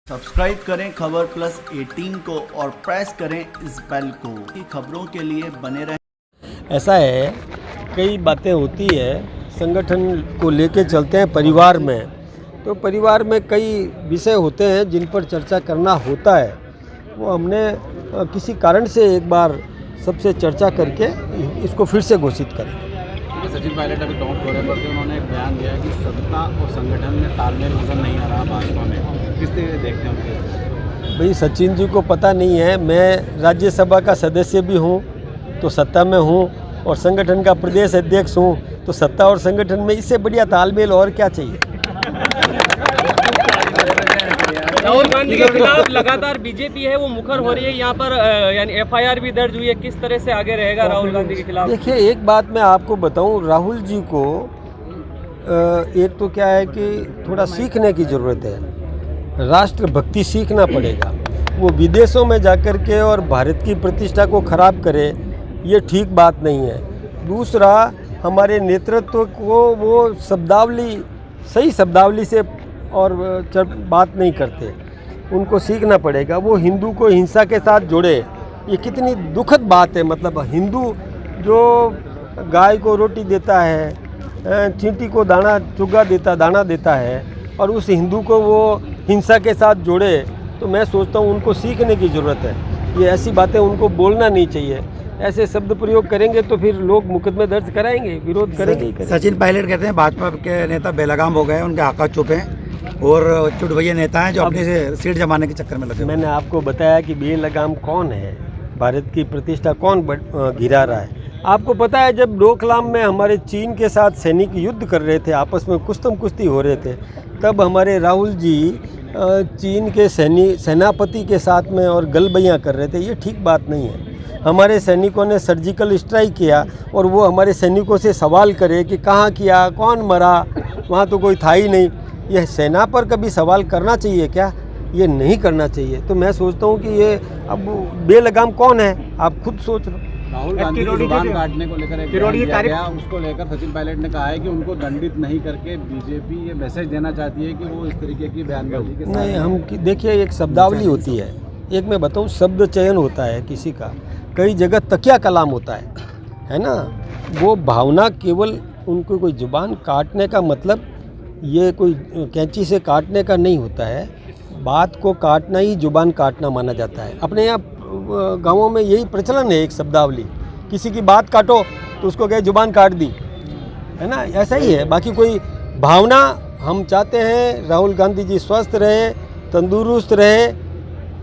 Subscribe करें खबर plus 18 को और प्रेस करें इस बेल को खबरों के लिए बने रहें। ऐसा है, कई बातें होती है, संगठन को लेके चलते हैं परिवार में, तो परिवार में कई विषय होते हैं जिन पर चर्चा करना होता है। वो हमने किसी कारण से एक बार सबसे चर्चा करके इसको फिर से घोषित करें। सचिन पायलट अभी टॉप दौरे पर थे, उन्होंने एक बयान दिया कि सत्ता और संगठन में तालमेल नजर नहीं आ रहा भाजपा में। किस तरह देखते हैं उनके? भाई सचिन जी को पता नहीं है, मैं राज्यसभा का सदस्य भी हूँ तो सत्ता में हूँ और संगठन का प्रदेश अध्यक्ष हूँ, तो सत्ता और संगठन में इससे बढ़िया तालमेल और क्या चाहिए। राहुल गांधी के खिलाफ लगातार बीजेपी है वो मुखर हो रही है, यहाँ पर यानी एफआईआर भी दर्ज हुई है। किस तरह से आगे रहेगा राहुल गांधी के खिलाफ? देखिए, एक बात मैं आपको बताऊं, राहुल जी को एक तो क्या है कि थोड़ा सीखने की ज़रूरत है, राष्ट्रभक्ति सीखना पड़ेगा। वो विदेशों में जाकर के और भारत की प्रतिष्ठा को खराब करे, ये ठीक बात नहीं है। दूसरा, हमारे नेतृत्व को वो शब्दावली, सही शब्दावली से और बात नहीं करते, उनको सीखना पड़ेगा। वो हिंदू को हिंसा के साथ जोड़े, ये कितनी दुखद बात है। मतलब हिंदू जो गाय को रोटी देता है, चींटी को दाना चुगा देता, दाना देता है, और उस हिंदू को वो हिंसा के साथ जोड़े, तो मैं सोचता हूँ उनको सीखने की ज़रूरत है। ये ऐसी बातें उनको बोलना नहीं चाहिए। ऐसे शब्द प्रयोग करेंगे तो फिर लोग मुकदमे दर्ज कराएंगे, विरोध करेंगे। सचिन पायलट कहते हैं भाजपा के नेता बेलगाम हो गए, उनके आका चुप हैं और चुटभैया नेता हैं जो अपने से सीट जमाने के चक्कर में लगे। मैंने आपको बताया कि बेलगाम कौन है, भारत की प्रतिष्ठा कौन गिरा रहा है। आपको पता है, जब डोकलाम में हमारे चीन के साथ सैनिक युद्ध कर रहे थे, आपस में कुश्तम कुश्ती हो रहे थे, तब हमारे राहुल जी चीन के सेनापति के साथ में और गलबैयाँ कर रहे थे। ये ठीक बात नहीं है। हमारे सैनिकों ने सर्जिकल स्ट्राइक किया और वो हमारे सैनिकों से सवाल करे कि कहाँ किया, कौन मरा, वहाँ तो कोई था ही नहीं। यह सेना पर कभी सवाल करना चाहिए क्या? ये नहीं करना चाहिए। तो मैं सोचता हूँ कि ये अब बेलगाम कौन है, आप खुद सोच लो। राहुल गांधी की जुबान काटने को लेकर एक बयान दिया गया, उसको लेकर सचिन पायलट ने कहा है कि उनको दंडित नहीं करके बीजेपी ये मैसेज देना चाहती है कि वो इस तरीके की बयानबाजी के साथ नहीं। हम देखिए, एक शब्दावली होती है, एक मैं बताऊँ, शब्द चयन होता है किसी का, कई जगह तकिया कलाम होता है ना। वो भावना केवल उनको कोई जुबान काटने का मतलब ये कोई कैंची से काटने का नहीं होता है। बात को काटना ही जुबान काटना माना जाता है। अपने यहाँ गांवों में यही प्रचलन है, एक शब्दावली, किसी की बात काटो तो उसको कहे जुबान काट दी, है ना। ऐसा ही है। बाकी कोई भावना, हम चाहते हैं राहुल गांधी जी स्वस्थ रहे, तंदुरुस्त रहे,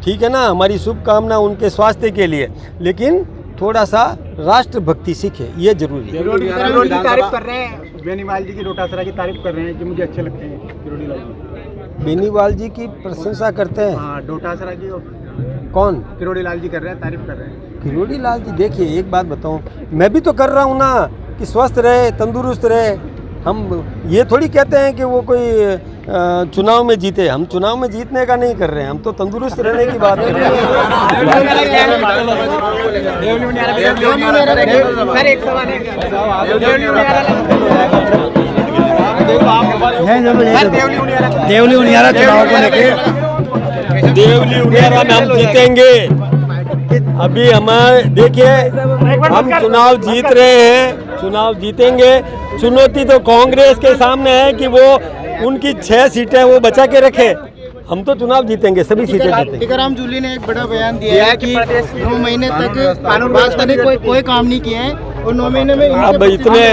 ठीक है ना, हमारी शुभकामना उनके स्वास्थ्य के लिए, लेकिन थोड़ा सा राष्ट्रभक्ति सीखे, ये जरूरी है। तारीफ कर रहे हैं, बेनीवाल जी की डोटासरा की तारीफ कर रहे हैं कि मुझे अच्छे लगते हैं किरोड़ीलाल जी। बेनीवाल जी की प्रशंसा करते हैं? हाँ, डोटासरा की कौन? किरोड़ीलाल जी कर रहे हैं, तारीफ कर रहे हैं। किरोड़ीलाल जी, देखिए एक बात बताऊं, मैं भी तो कर रहा हूं ना कि स्वस्थ रहे, तंदुरुस्त रहे। हम ये थोड़ी कहते हैं कि वो कोई चुनाव में जीते, हम चुनाव में जीतने का नहीं कर रहे हैं, हम तो तंदुरुस्त रहने की बात कर रहे हैं। देवली उनियारा चुनाव को लेके, देवली उनियारा में हम जीतेंगे। अभी हमारे देखिए, हम चुनाव जीत रहे हैं, चुनाव जीतेंगे। चुनौती तो कांग्रेस के सामने है कि वो उनकी 6 सीटें वो बचा के रखे। हम तो चुनाव जीतेंगे, सभी सीटें जीतेंगे। टीकाराम जूली ने एक बड़ा बयान दिया है कि 9 महीने तक कानून पास करने कोई काम नहीं किए हैं और 9 महीने में अब इतने,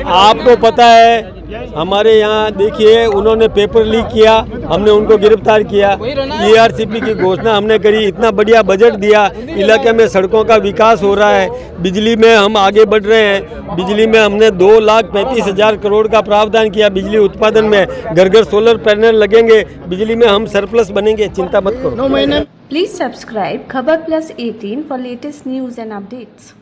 आपको पता है हमारे यहाँ देखिए, उन्होंने पेपर लीक किया, हमने उनको गिरफ्तार किया, ERCP की घोषणा हमने करी, इतना बढ़िया बजट दिया, इलाके में सड़कों का विकास हो रहा है, बिजली में हम आगे बढ़ रहे हैं। बिजली में हमने 2,35,000 करोड़ का प्रावधान किया बिजली उत्पादन में, घर घर सोलर पैनल लगेंगे, बिजली में हम सरप्लस बनेंगे, चिंता मत करो। 9 महीने। Please subscribe Khabar Plus 18 for latest news and updates.